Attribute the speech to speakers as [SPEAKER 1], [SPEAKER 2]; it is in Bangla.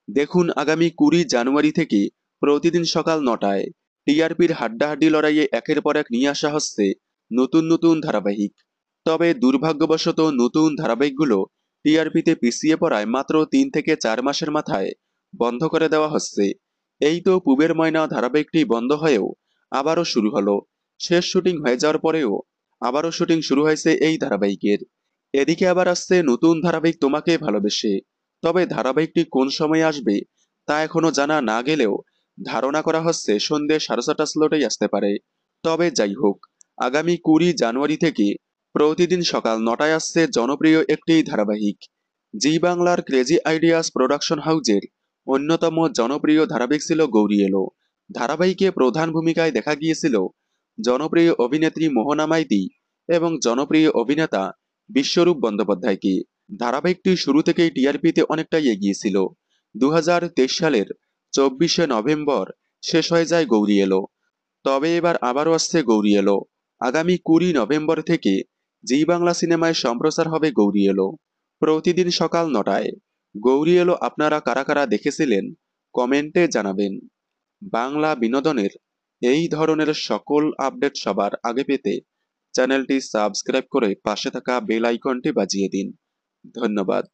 [SPEAKER 1] দেখুন আগামী 20 জানুয়ারি থেকে প্রতিদিন সকাল 9টায় টিআরপির হাড্ডাহাড্ডি লড়াইয়ে একের পর এক নিয়ে আসা হচ্ছে নতুন নতুন ধারাবাহিক। তবে দুর্ভাগ্যবশত নতুন ধারাবাহিকগুলো টিআরপিতে পিছিয়ে পড়ায় মাত্র 3 থেকে 4 মাসের মাথায় বন্ধ করে দেওয়া হচ্ছে। এই তো পুবের ময়না ধারাবাহিকটি বন্ধ হয়েও আবারও শুরু হলো। শেষ শুটিং হয়ে যাওয়ার পরেও আবারও শুটিং শুরু হয়েছে এই ধারাবাহিকের। এদিকে আবার আসছে নতুন ধারাবাহিক তোমাকে ভালোবেসে। তবে ধারাবাহিকটি কোন সময়ে আসবে তা এখনো জানা না গেলেও ধারণা করা হচ্ছে সন্ধ্যে 4:30 স্লটেই আসতে পারে। তবে যাই হোক, আগামী 20 জানুয়ারি থেকে প্রতিদিন সকাল 9টায় আসছে জনপ্রিয় একটি ধারাবাহিক। জি বাংলার ক্রেজি আইডিয়াস প্রোডাকশন হাউজের অন্যতম জনপ্রিয় ধারাবাহিক ছিল গৌরী এলো। ধারাবাহিকে প্রধান ভূমিকায় দেখা গিয়েছিল জনপ্রিয় অভিনেত্রী মোহনা মাইতি এবং জনপ্রিয় অভিনেতা বিশ্বরূপ বন্দ্যোপাধ্যায়কে। ধারাবাহিকটি শুরু থেকেই টিআরপিতে অনেকটাই এগিয়ে ছিল। 2023 সালের 24শে নভেম্বর শেষ হয়ে যায় গৌরী এলো। তবে এবার আবারও আসছে গৌরী এলো। আগামী 20 নভেম্বর থেকে জি বাংলা সিনেমায় সম্প্রচার হবে গৌরী এলো প্রতিদিন সকাল 9টায়। গৌরী এলো আপনারা কারা কারা দেখেছিলেন কমেন্টে জানাবেন। বাংলা বিনোদনের এই ধরনের সকল আপডেট সবার আগে পেতে চ্যানেলটি সাবস্ক্রাইব করে পাশে থাকা বেল আইকনটি বাজিয়ে দিন। ধন্যবাদ।